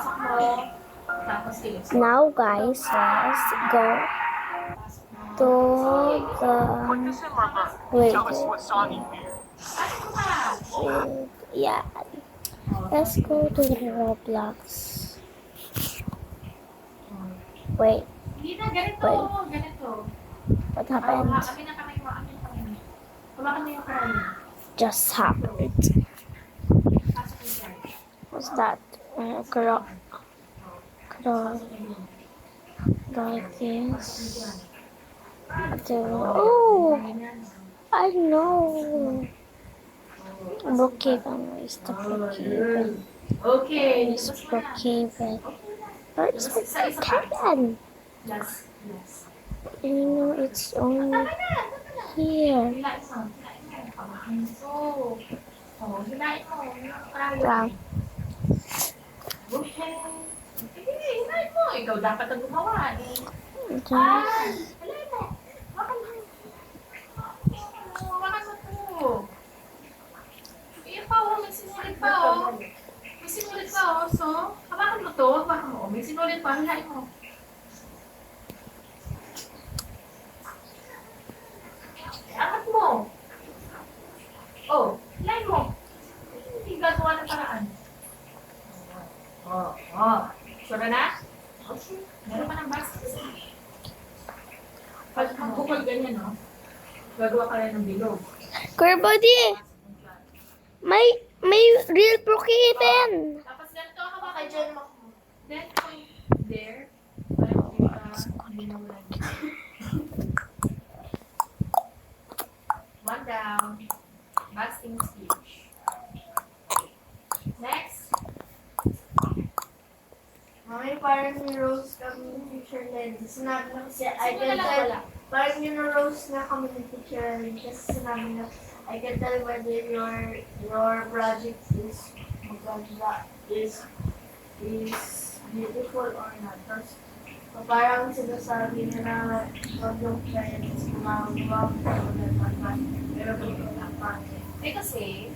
Pasok mo. Tapos sige. Now guys, let's go to the wait. Yeah. Let's go to the Roblox. Wait, Hindi na, ganito. Wait. Ganito. what happened? Amin na kamay mo. Amin na kamay mo. Hawakan mo yung karami. Just happened. Pasok mo dyan. What's that? Crawl like this. Oh, I know. Brookhaven is the Brookhaven. Okay. It's Brookhaven. Where is Brookhaven? Yes. You know, it's only here. Hilain mo. Hilain mo. Oh, hilain mo. Wow. Okay. Sige, hilain mo. Ikaw dapat ang gumawa. Just, Hilain mo. Hawakan mo. Hawakan mo to. Iyan pa, oh. May sinulit pa, oh. May sinulit pa, oh. So, hawakan mo to. Hawakan mo. May sinulit pa. Hilain mo. Angat mo. Oh, hilain mo. Hindi gagawa ng paraan. Sure na? Okay. Meron pa ng basket. Pag bukod ganyan, no? Gagawa ka rin ng bilog. Kuya Buddy, may real Brookhaven. Tapos ganito, hawakan dyan mo. Then, there. Parang hindi na wala. One down. Basting speech. Next. Mami, parang ni-rose kami ng teacher Len. Sinabi na kasi, I Sino can na lang tell, wala? parang ni-rose na kami ng teacher Len. Kasi sinabi na, I can tell whether your project is maganda, is beautiful or not. Tapos, parang sinasabi niya na huwag yung parents gumagawa pero ganito lang pa. Eh kasi,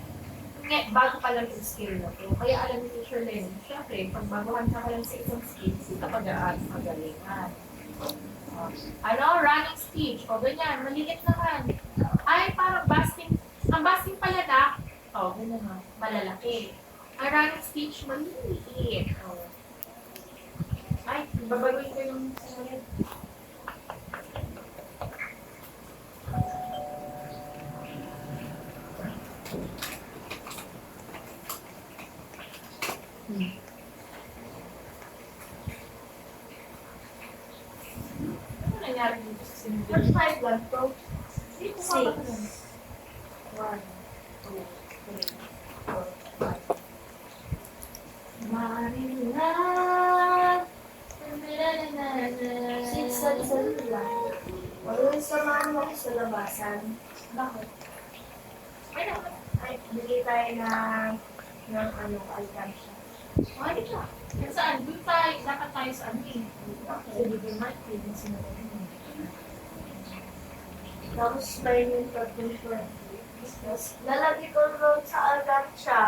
bago pa lang yung skill na to. Kaya alam ni Teacher Len, syempre, pag baguhan ka lang sa isang skill, hindi ka magalingan. Ano? Running speech. O ganyan, maliit naman. Ay, parang basting. Ang basting pala na, ganyan na, malalaki. Ang running speech, maliliit. Ay, babaguhin ko yung sumunod. Ano nangyari dito sa sinunod? First five lang to. Dito Six. ka ba? 1, 2, 3, 4, 5. Marinlan. Six sa lang. Wala samahan mo sa labasan. Bakit? Ay, naman. Ay, bigay tayo ng alkansya. Ay, ka. Yan saan? Doon tayo. Dapat tayo sa ano eh. Sa Bigay Market. Yung sinunod mo. Tapos tayo yung pag-control. Tapos lalagay ko doon sa alkansya.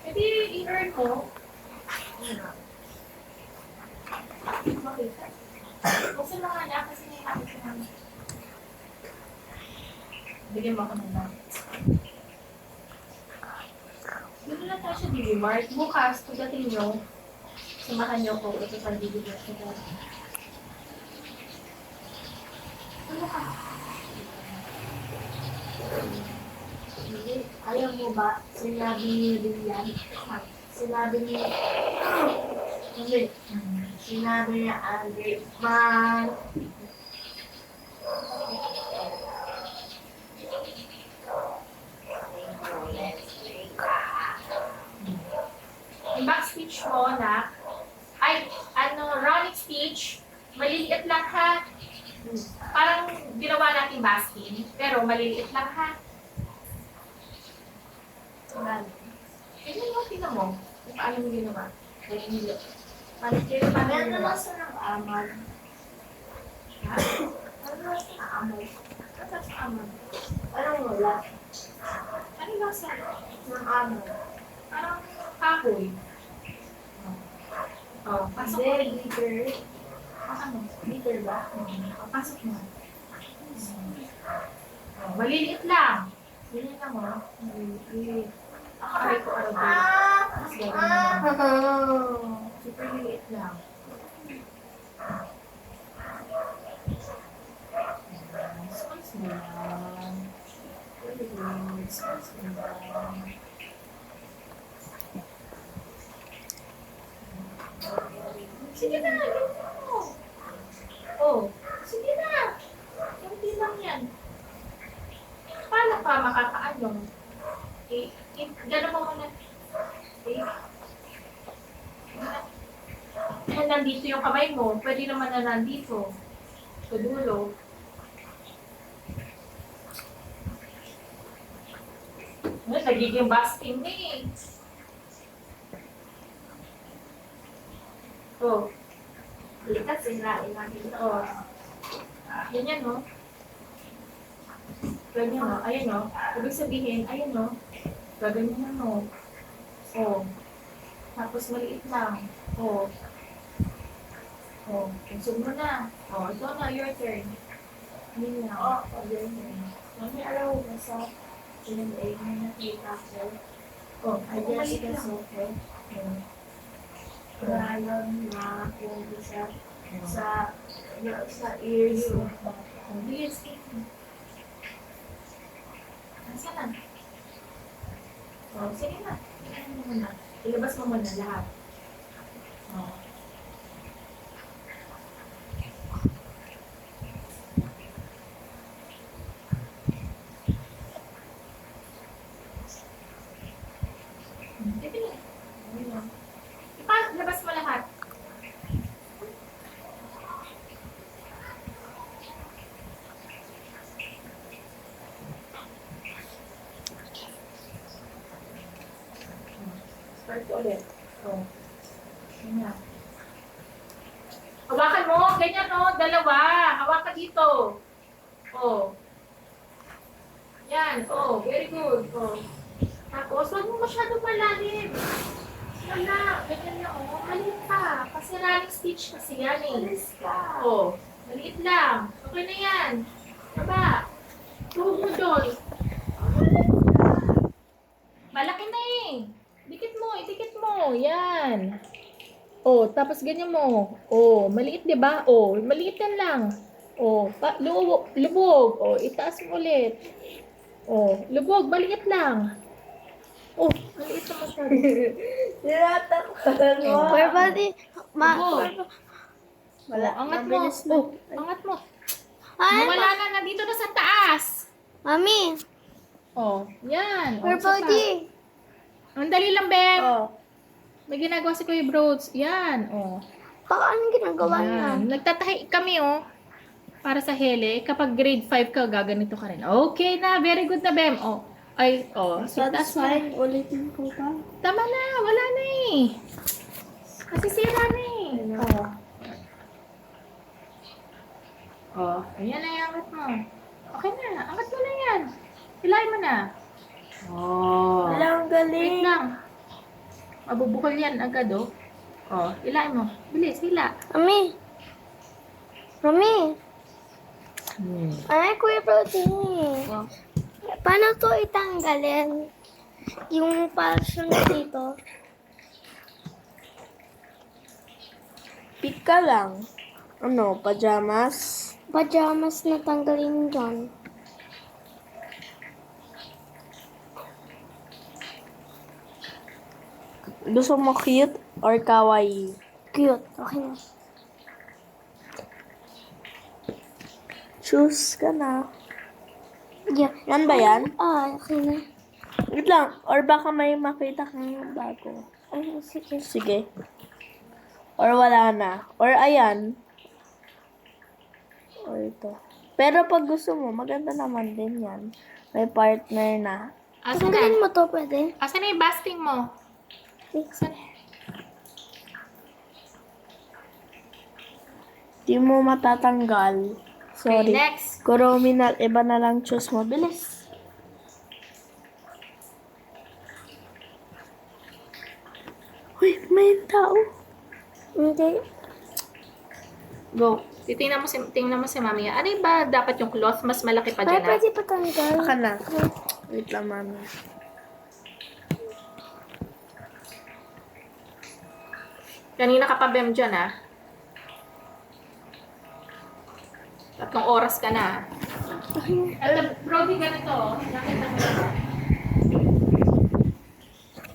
E di, i-earn mo. Makita. Buksan mo nga niya kasi may nakit ko namin. Bigyan mo ako ng nuggets. Doon na tayo sa Bigay Mart. Bukas, pagdating nyo, samahan nyo ko. Ito sa Bigay Mart. Ano ka? Alam mo ba, sinabi ni Lilian, sinabi ni, sinabi ni Andre, Yung back speech mo na, running speech, maliliit lang ha. Parang ginawa natin basking, pero maliliit lang ha. Tingnan mo, tingnan mo. Kung paano mo ginawa. Kaya nilo. Paano Meron na ginawa? lang sa ng amal. Ha? Ano lang sa amal? Ano sa amal? Anong wala? Ano lasa? Ng amal. Parang Apoy. Oh, pasok mo. Hindi, glitter. Ano? Glitter ba? Pasok mo. Oh, maliliit lang. Ganyan lang, oh. Maliliit. Akakay ko araw din. Mas gagawin mo. Super liit lang. Squeeze mo lang. Very good. Squeeze mo lang. Sige na, ganyan mo. Oh, sige na. Kunti lang yan. Paano pa makakaano? Gano'n mo muna. Nandito yung kamay mo. Pwede naman na nandito. Sa dulo. Nagiging basking na eh. Oh. Likat, sinain natin. Oh. Ganyan, no? Ganyan, no? Ayan, no? Ibig sabihin, ayan, no? Gaganyan na, no? Oh. Tapos maliit lang. Oh. Oh. Consum mo na. Oh, ito na, your turn. Hindi na. Oh, your turn. Mami, alam mo ba sa sinunay mo nakita ko? Oh, I maliit just lang. guess okay. Oh. Ngayon na kung sa ears ko. Oh, bilis. Nasaan na? Oh, sige na. Ano mo muna? Ilabas mo muna lahat. Oh. Ito na. Labas mo lahat. Start ulit. Oh. Ganyan. Hawakan mo. Ganyan, no? Dalawa. Hawakan dito. Oh. Yan. Oh, very good. Oh. Tapos, huwag mo masyadong malalim. Wala. Ganyan na, oh. Maliit pa. Kasi running stitch kasi yan, eh. Alis ka. Oh. Maliit lang. Okay na yan. Baba. Tuhog mo doon. Malaki na eh. Dikit mo, idikit mo. Yan. Oh, tapos ganyan mo. Oh, maliit 'di ba? Oh, maliit yan lang. Oh, lubog. Oh, itaas mo ulit. Oh, lubog, maliit lang. Oh, maliit na masyado. Tinatakpan mo. Kuya Buddy, Oh. Wala. Oh, angat mo. Mabilis na. Oh, angat mo. Ay, Wala na, nandito na sa taas. Mami, Oh, yan. Kuya isa pa. Buddy. Ang dali lang, Bem. Oh. May ginagawa si Kuya Broads. Yan, oh. Baka anong ginagawa niya? Yan. Nagtatahi kami, oh. Para sa hele. Kapag grade 5 ka, gaganito ka rin. Okay na. Very good na, Bem. Oh. Ay, oh. Satisfying. Ulitin ko pa. Tama na. Wala na eh. Kasi sira na eh. Oh. Oh. Ayan na yung angat mo. Okay na. Angat mo na yan. Hilahin mo na. Oh. Wala, ang Wait galing. lang. Mabubukol yan agad, oh. Oh. Hilahin mo. Bilis. Hila. Mami. Mami. Hmm. Ay, Kuya Buddy. Paano to itanggalin? Yung passion dito. Pick ka lang. Ano, pajamas? Pajamas na tanggalin dyan. Gusto mo cute or kawaii? Cute. Okay na. Choose ka na. Yeah. Yan ba yan? Ah, okay na. Wait lang. Or baka may makita kang bago. Ay, sige. Sige. Or wala na. Or ayan. Or ito. Pero pag gusto mo, maganda naman din yan. May partner na. Asan na? Tanggalin mo to, pwede? Asan na yung basting mo? Asan na? Di mo matatanggal. Okay, Sorry. next. Kuromi na, iba na lang choose mo. Bilis. Uy, may tao. Hindi. Go. Tingnan mo si mami. Ano ba dapat yung cloth? Mas malaki pa Ay, dyan, ah. pwede patanggal. Baka na. Wait lang, mami. Kanina ka pa, Bem, dyan, ah. 3 oras ka na. Alam, Brody, ganito. Nakita mo na.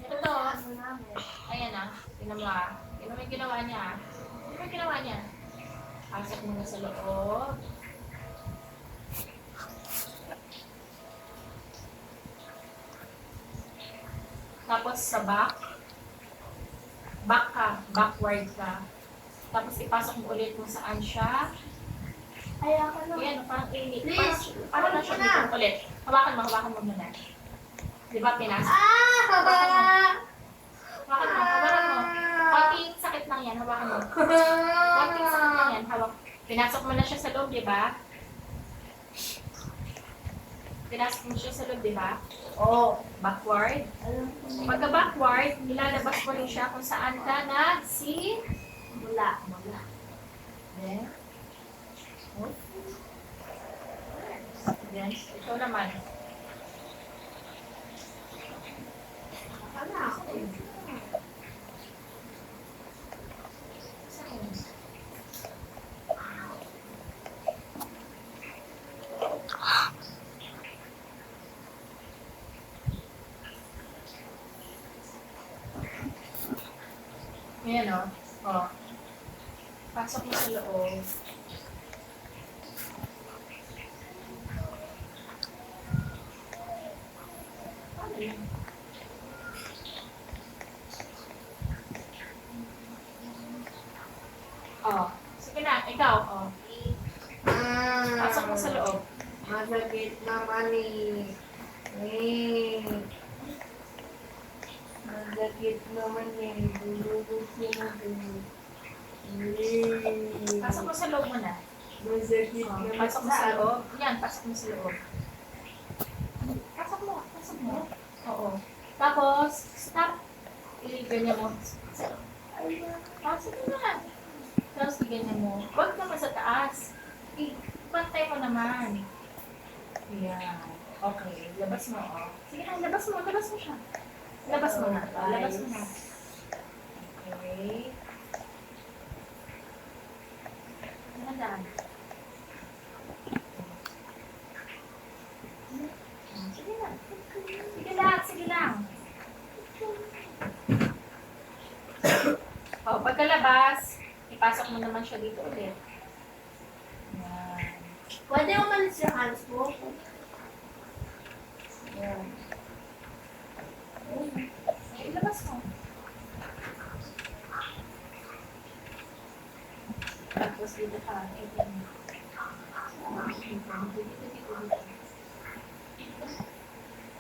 Ito, Ano namin? ayan, ah. Tingnan mo, ah. Tingnan mo yung ginawa niya, ah. Tingnan mo yung ginawa niya. Pasok mo na sa loob. Tapos sa back ka, backward ka. Tapos ipasok mo ulit kung saan siya. Ay, ako na. Ayan, parang init. Please, Parang na siya muna. dito ulit. Hawakan mo muna. Di ba, pinasok? Ah! Hawakan mo. Konting sakit lang yan, hawakan mo. Konting sakit lang yan, hawak. Pinasok mo na siya sa loob, di ba? Pinasok mo siya sa loob, di ba? Oh, backward. Pagka backward, nilalabas mo rin siya kung saan ka Mula. Then, oh. Then, ito naman. Ano ako? Ayan o. Oh. Pasok mo sa loob. Ano yun? Oh. Sige na, ikaw. Oh. Pasok mo sa loob. Masakit naman eh. Masakit naman eh. Bulubog na bulubog. Pasok mo sa loob mo na. Masakit Oh, naman pasok mo sa loob. Yan, pasok mo sa loob. Pasok mo. Oo. Tapos, stop. Ganyan mo. Pasok mo na. Tapos, ganyan mo. Huwag naman sa taas. Pantay mo naman. Yan. Okay. Labas mo. Oh. Sige na, labas mo siya. Labas mo na. Labas mo na. Okay. Dahan-dahan. Sige lang. Sige lang. Oh, pagkalabas, ipasok mo naman siya dito ulit. Yan. Pwede umalis yung hands mo? Yan. Ay, ilabas mo. Tapos dito ka.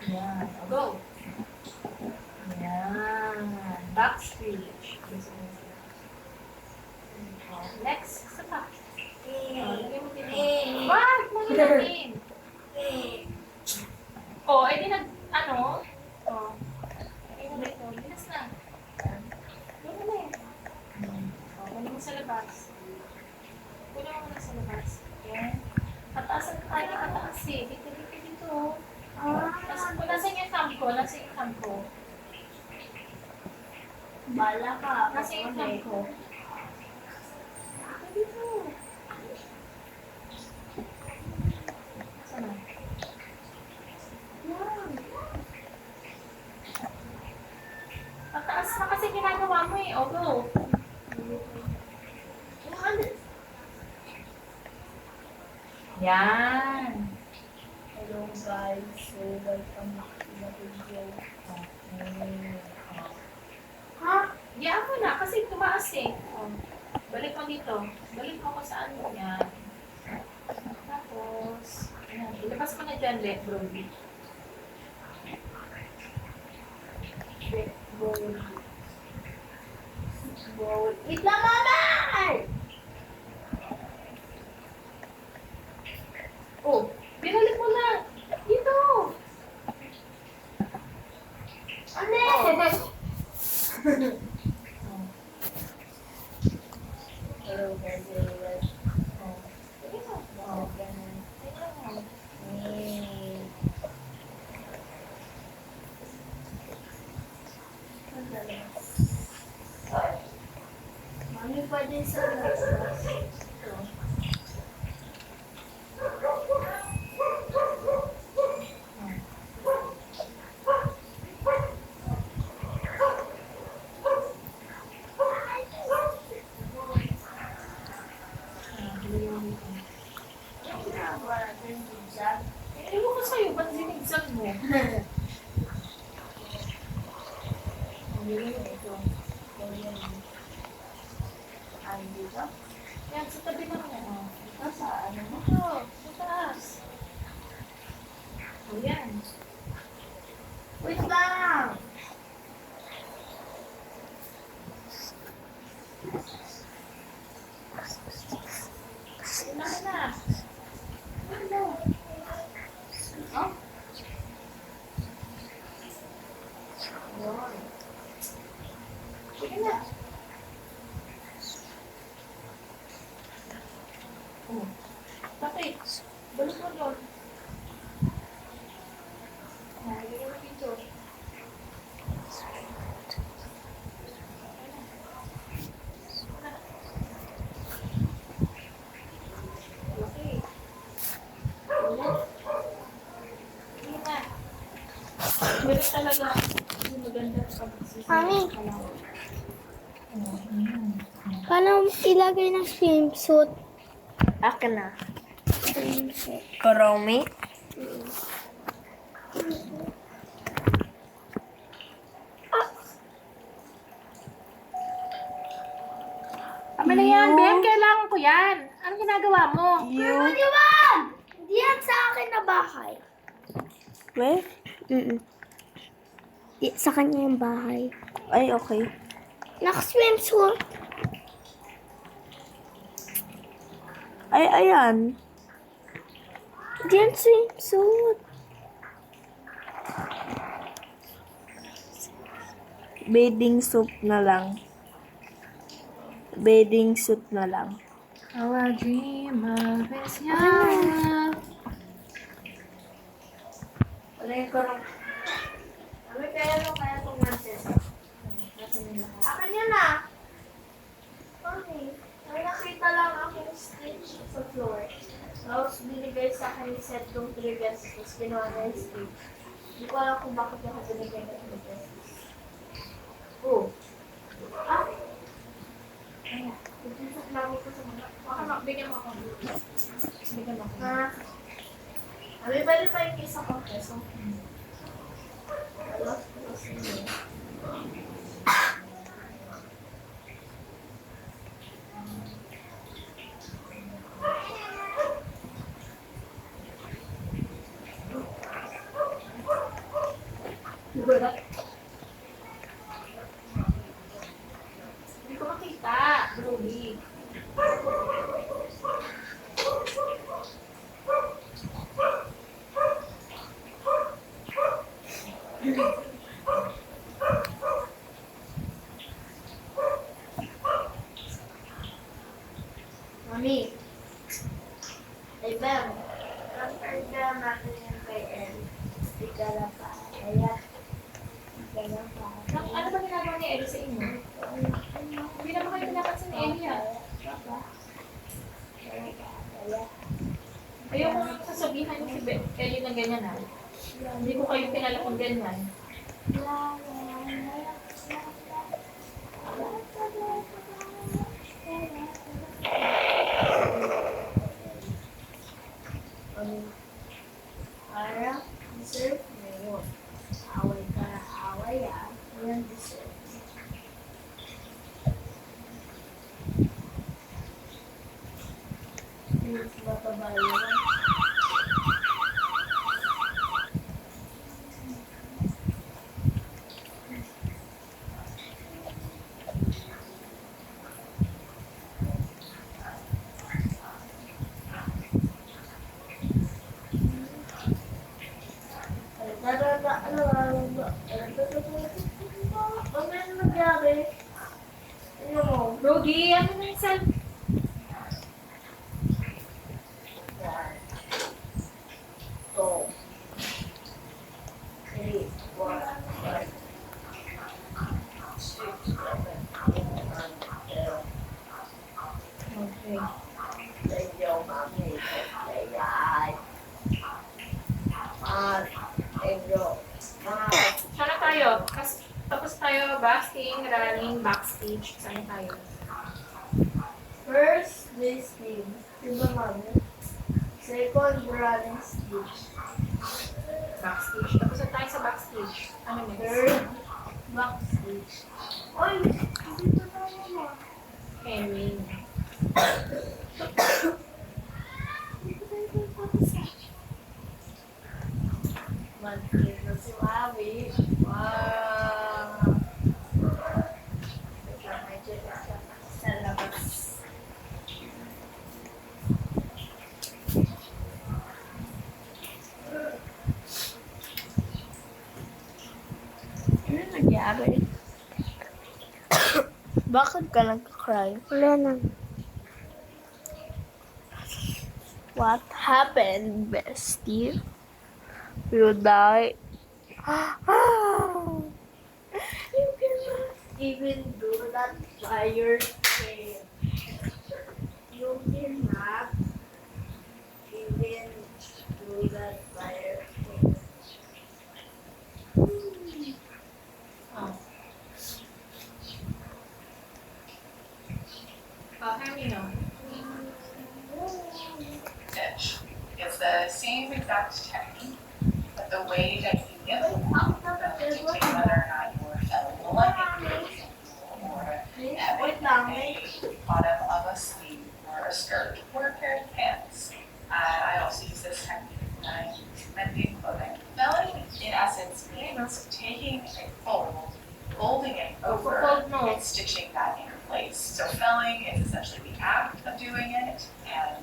Yan. Go. Yan. Back stretch. Next. Isa pa. Lagyan mo din. Wag! Magiging. Oh, ay di ano? Oh. Ay, dito. Bilas na. Ano na eh. Oh, kunin mo sa labas. Kunin mo muna sa labas. Yan. Pataasan tayo, pataas eh. Dito. Tapos, nasan yung thumb ko? Nasan yung thumb ko? Bala ka. Nasan yung thumb ko? Dito. Saan na? Yan. Pataas na kasi ginagawa mo eh. O, go. Yan. Hello guys, so welcome back to the video. Okay. Ha? Diyan mo na kasi tumaas eh. Oh. Balik mo dito. Balik mo kung saan mo yan. Tapos, ayan. Ilabas mo na dyan, Brody. Bowl. Eat lang, mama! Oh, binalik mo na. Dito. Ano? very, very well. Oh. Sige na. Oh, ganun. Sige na. Eh. Mami, pwede sa labas. Ito. Ano ginagawa natin dyan? Ewan ko sa'yo, ba't zinigzag mo? Hindi ito. Ganyan. Ano dito? Yan, sa tabi na mo. Oh. Ito sa ano mo? Ito, sa taas. O yan. Wait lang! Yun na na. Ano? Oh? Yun. Sige na. Oh. Bakit? Balot mo doon. Lagyan mo dito. Okay. Sige na. Balot talaga. Hindi maganda pag Mami. Oh, ayan. Paano ilagay ng swimsuit? Akin na. Swimsuit. Kuromi. Tama na yan, Ben. Kailangan ko yan. Anong ginagawa mo? Ano yun? Hindi yan sa akin na bahay. Where? Sa kanya yung bahay. Ay, okay. Naka-swimsuit. Ay, ayan. Hindi yan swimsuit. Bathing suit na lang. Bathing suit na lang. Our dream of is young. Wala yung kurong. Mami, kaya itong natin. Akin yun ah. Mami, may nakita lang akong stitch sa floor. Tapos binigay sa akin ni Seth yung 3 pesos. Tapos ginawa na yung stitch. Hindi ko alam kung bakit yung binigay na 3 pesos. Oh. Ah? Ayan. Ipinsak namin ko sa mga. Bigyan mo ako. Bigyan mo ako. Ah. Mami, pwede pa yung isa kong peso. Alas, alas yun. Hindi ko makita, Ruby. Mami. Ay, Bam. Transfer ka natin yung kay El. Hindi ka na pa. Kaya. Hindi ka na pa. Ano ba ginagawa ni Ellie sa inyo? Hindi naman kayo pinapansin ni Ellie ha. Ayoko nang sasabihan niyo si Ellie na ganyan ha. Hindi ko kayo pinalakong ganyan. Para deserve mo yun. Away ka na away ah. Yan deserve. Please, matabayo ka. Rudy, ano na yung tayo? Basking, running, backstage. Saan tayo? First, listening. Diba mami? Second, running stage. Backstage. Tapos na tayo sa backstage. Ano next? Third, backstage. Oy, dito tayo mo. Hemming. Mantin na si Mami. Wow! Medyo sa labas. Ano nangyari? Bakit ka nag-cry? Wala na. What happened, bestie? You die? You cannot even do that by yourself. You cannot even do that by yourself. Oh. Oh, Hemming no. Stitch. It's the same exact technique, but the way that you get the dictate whether or not you're feeling like or Wait having lang, a bottom of a sleeve or a skirt or a pair of pants. I also use this technique when I'm mending clothing. Felling, in essence, means taking a fold, folding it over, Fold no. and stitching that in place. So felling is essentially the act of doing it, and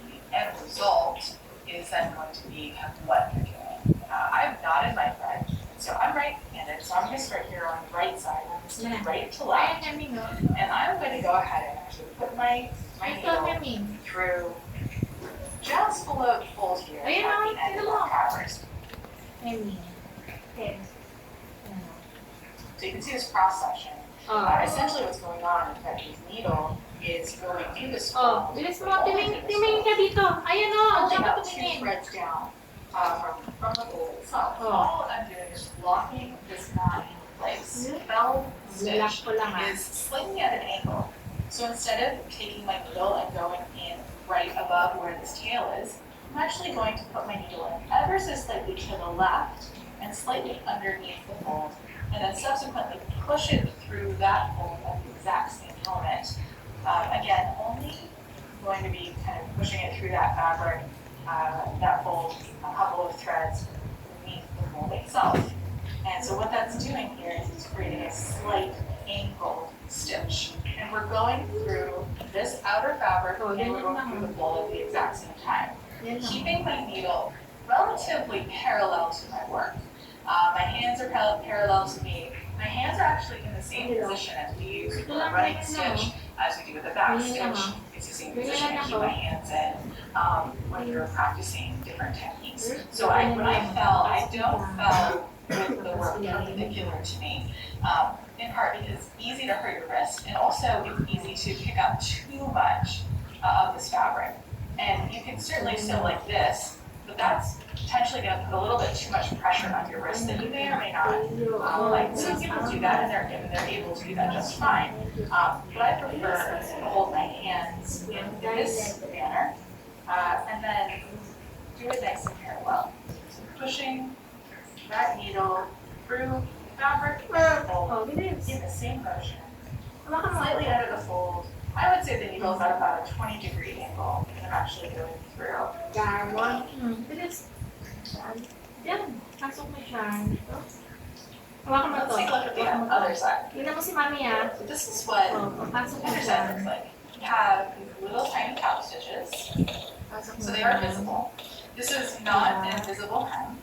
the end result is then going to be kind of what you're doing. I've knotted my thread, so I'm right-handed, so I'm going to start here on the right side. I'm going to start right to Ayan, left, Hemming no. and I'm going to go ahead and actually put my Ito, needle Hemming. through just below the fold here Ayun, at the end tignan of mo. our covers. Hemming. Okay. So you can see this cross section. Oh. Essentially what's going on is that this needle is going through this Oh, fold. bilis mo. Tingin ka dito. Ayan o. Diyan Pulling ka out two tumingin. threads down from the fold itself. Oh. All I'm doing is locking this knot in place. Fell Lalak stitch ko lang ah. is slightly at an angle. So instead of taking my needle and going in right above where this tail is, I'm actually going to put my needle in ever so slightly to the left and slightly underneath the fold, and then subsequently push it through that fold at the exact same moment. Again, only going to be kind of pushing it through that fabric, that fold, a couple of threads beneath the fold itself. And so what that's doing here is it's creating a slight angled stitch. And we're going through this outer fabric Oh, and we're going through the fold at the exact same time, keeping my needle relatively parallel to my work. My hands are parallel to me. My hands are actually in the same position as we use for a running stitch, as we do with the back stitch. It's the same position I keep my hands in when you're practicing different techniques. So when I fell, I don't fell with the work perpendicular to me. In part because it's easy to hurt your wrist, and also it's easy to pick up too much of this fabric. And you can certainly sew like this, but that's potentially going to put a little bit too much pressure on your wrist that you may or may not like. Some people do that, and they're able to do that just fine. But I prefer to hold my hands in this manner, and then do it nice and parallel. So pushing that needle through fabric and fold Oh, bilis. in the same motion, Hawakan mo. slightly under the fold. I would say the needle is at about a 20-degree angle, and I'm actually going through. Bilis. Diyan. Pasok mo siya. Hawakan mo Let's to. take a look at the Hawakan mo to. other side. Tingnan mo si Mami ah. So this is what Oh, pasok the mo other siya. side looks like. You have these little tiny top stitches, Pasok mo so they siya. are visible. This is not an invisible hem.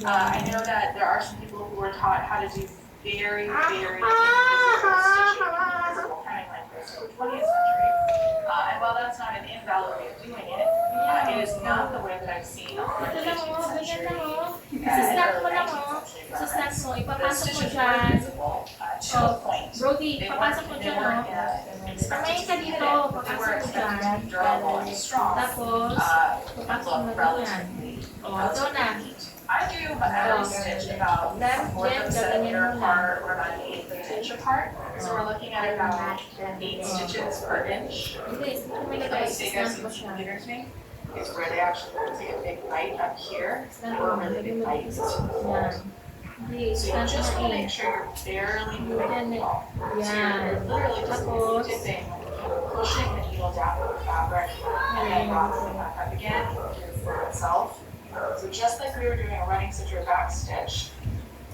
I know that there are some people who were taught how to do very, very invisible stitching, invisible hemming like this in the 20th century. And while that's not an invalid way of doing it, it is not the way that I've seen on the Ito lang 18th mo, ganyan century. lang mo. and Isasnap mo early lang mo. 19th century Isasnap garments. mo. The Ipapasok mo stitches were dyan. visible to a point. Brody, They papasok weren't, mo they dyan weren't oh. expected Pamain to ka be dito. hidden, but they were Papasok mo expected to dyan. be durable and strong. Tapos, And papasok look mo dito yan. relatively Oh, ito na. neat. I want to do every stitch about Then, 1/4 of a then, centimeter gaganyan mo apart or about 1/8 of an inch apart. So we're looking at about 8 stitches per inch. Hindi, kung may The lagay, mistake I isn't see mo siya. beginners make is where they actually take a big bite up here Isn't or a mo, really lagay big mo bite. dito sa yan. Hindi, So you isn't just mo want to eh. make sure you're barely moving Yan the eh. ball. So you're Yan. literally just Tapos, dipping, pushing the needle down with the fabric, and then rocking it back up again for itself. So just like we were doing a running stitch or a back stitch,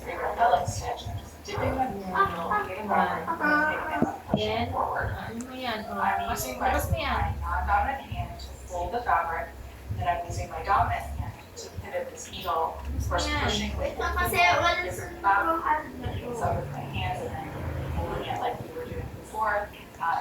or a felling stitch, I'm just dipping the needle, getting fabric, and then pushing Then, forward. ano mo yan? O, I'm using my labas mo yan. non-dominant hand to fold the fabric, and I'm using my dominant hand to pivot this needle, first Yan. pushing with Wait lang the kasi needle, wala different sa fabric, turuan. so with my hands and then holding it like we were doing before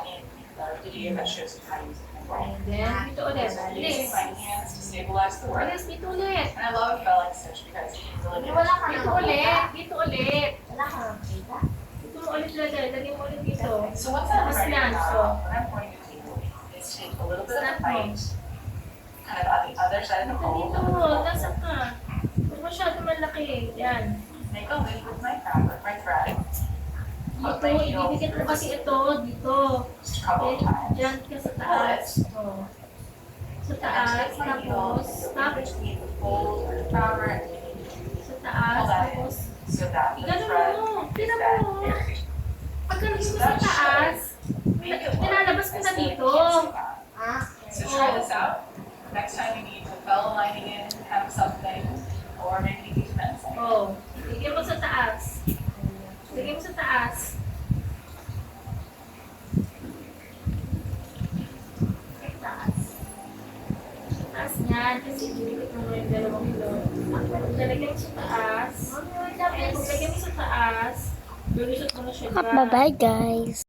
in the video that shows you how to use it. And then, dito ulit. So I'm Bilis. using my hands to stabilize the work. Bilis, dito ulit. And I love a felling stitch because you can really Wala ka Dito nang ulit. Dito ulit. Wala ka nang kita. Dito mo ulit lagay. Lagay mo ulit dito. So once I'm Mas ready to lanso. go, what I'm going to do is take a little bit of the bite, kind of on the other side of the Dito, hole, dito. Nasa ka. Huwag masyado malaki. Yan. make a loop with my fabric, my thread, Dito, ibibigit mo kasi ito. Dito. just a couple of Okay, times. dyan ka sa taas. O. Sa taas. And take my needle Tapos, in between the fold of the fabric sa taas. Tapos, so that the Ganun thread mo. is Tira that mo. very pagka nagsin mo sa taas, make it nilalabas look mo as na though you dito. can't see that. Ah, So try this out. Next time you need to fell lining in kind of something, or maybe you need to mend something. O. Bigyan mo sa taas. Bigyan mo sa taas. Sa taas. Sa taas niyan. Kasi ibibigit mo yung dalawang ilo. Lalagyan mo sa taas. And pag lagyan mo sa taas, lulusot mo na siya dyan. Bye-bye, guys.